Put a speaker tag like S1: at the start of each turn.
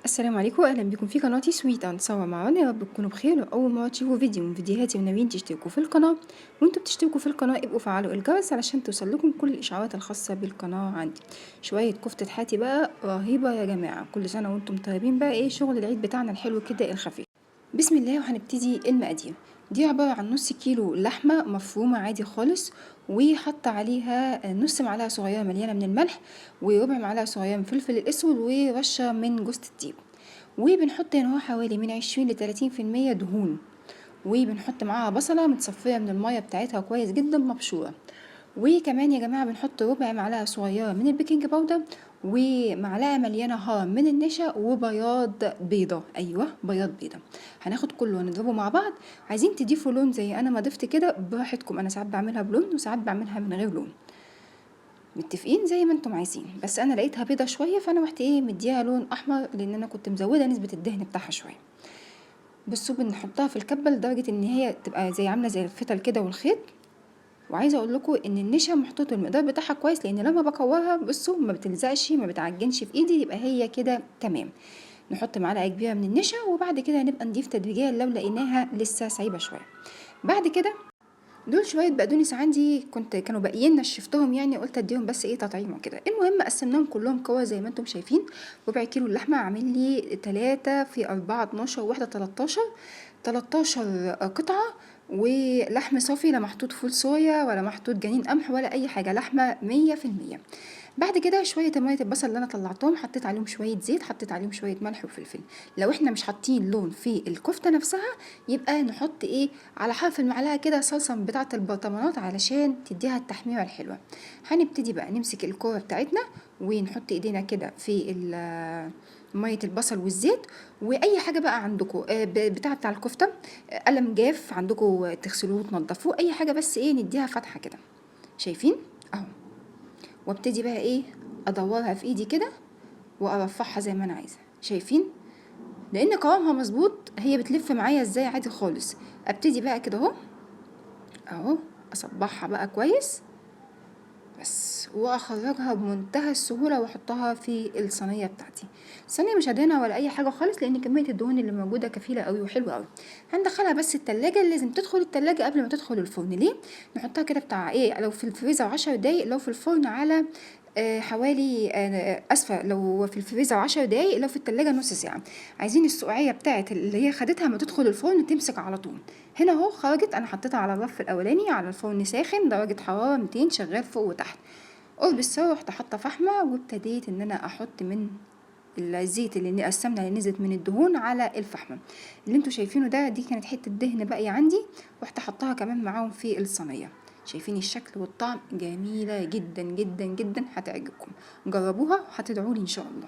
S1: السلام عليكم، اهلا بكم في قناتي سويت اند سوا معانا. يا رب تكونوا بخير. اول ما تشوفوا فيديو من فيديوهاتي وناويين تشتركوا في القناه، وانتوا بتشتركوا في القناه ابقوا فعلوا الجرس علشان توصلكم كل الاشعارات الخاصه بالقناه. عندي شويه كفته حاتي بقى رهيبه يا جماعه، كل سنه وانتم طيبين. بقى ايه شغل العيد بتاعنا الحلو كده الخفيف. بسم الله. وهنبتدي المقادير. دي عباره عن نص كيلو لحمه مفرومه عادي خالص، وحط عليها نص معلقه صغيره مليانه من الملح، وربع معلقه صغيره من الفلفل الاسود، ورشه من جوز الطيب. وبنحط هنا هو حوالي من 20 ل30% دهون، وبنحط معاها بصلة متصفية من المية بتاعتها كويس جدا مبشورة. وكمان يا جماعة بنحط ربع معلقة صغيرة من البيكنج باودر، ومعلقة مليانة هرم من النشا، وبياض بيضة. ايوه بياض بيضة. هناخد كله ونضربه مع بعض. عايزين تضيفوا لون زي انا ما ضفت كده براحتكم، انا ساعات بعملها بلون وساعات بعملها من غير لون، متفقين زي ما انتم عايزين. بس انا لقيتها بيضه شويه فانا رحت مديها لون احمر، لان انا كنت مزوده نسبه الدهن بتاعها شويه. بصوا بنحطها في الكبه لدرجه ان هي تبقى زي عامله زي الفتل كده والخيط. وعايزه اقول لكم ان النشا محطوط المقدار بتاعها كويس، لان لما بكورها بصوا ما بتلزقش ما بتعجنش في ايدي، يبقى هي كده تمام. نحط معلقه كبيره من النشا، وبعد كده هنبقى نضيف تدريجيا لو لقيناها لسه سايبه شويه. بعد كده دول شويه بقدونس عندي كانوا باقيين نشفتهم، يعني قلت اديهم بس تطعيمه كده. المهم قسمناهم كلهم كور زي ما انتم شايفين. ربع كيلو اللحمه عامل لي 3 في 4 12 وواحده 13 قطعه. ولحم صافي، لا محطوط فول صويا ولا محطوط جنين قمح ولا اي حاجه، لحمه 100%. بعد كده شويه ميه البصل اللي انا طلعتهم حطيت عليهم شويه زيت، حطيت عليهم شويه ملح وفلفل. لو احنا مش حاطين لون في الكفته نفسها يبقى نحط على حرف المعلقه كده صلصه بتاعه البرطمانات علشان تديها التحميره الحلوه. هنبتدي بقى نمسك الكوره بتاعتنا ونحط ايدينا كده في ميه البصل والزيت، واي حاجه بقى عندكم بتاع الكفته، قلم جاف عندكم تغسلوه وتنضفوه، اي حاجه بس نديها فتحه كده. شايفين اهو. وابتدي بقى ادورها في ايدي كده وارفعها زي ما انا عايزه. شايفين لان قوامها مظبوط هي بتلف معايا ازاي عادي خالص. ابتدي بقى كده اهو اصبعها بقى كويس بس، واخرجها بمنتهى السهوله واحطها في الصينيه بتاعتي. الصينيه مش هدهنها ولا اي حاجه خالص، لان كميه الدهون اللي موجوده كفيله قوي وحلوه قوي. هندخلها بس التلاجة، لازم تدخل التلاجة قبل ما تدخل الفرن. ليه؟ نحطها كده بتاع لو في الفريزر 10 دقايق، لو في الفرن على حوالي اسفه، لو في الفريزر 10 دقايق، لو في التلاجة نص ساعه. عايزين السقعيه بتاعت اللي هي خدتها ما تدخل الفرن تمسك على طول. هنا اهو خرجت، انا حطيتها على الرف الاولاني على الفرن ساخن درجه حراره 200 شغال فوق وتحت. قرب السوا رحت حاطه فحمه، وابتديت ان انا احط من الزيت السمنه اللي نزلت من الدهون على الفحمه اللي انتوا شايفينه ده. دي كانت حته دهن باقيه عندي، رحت حطها كمان معاهم في الصينيه. شايفين الشكل والطعم؟ جميله جدا جدا جدا، هتعجبكم. جربوها وهتدعوا لي ان شاء الله.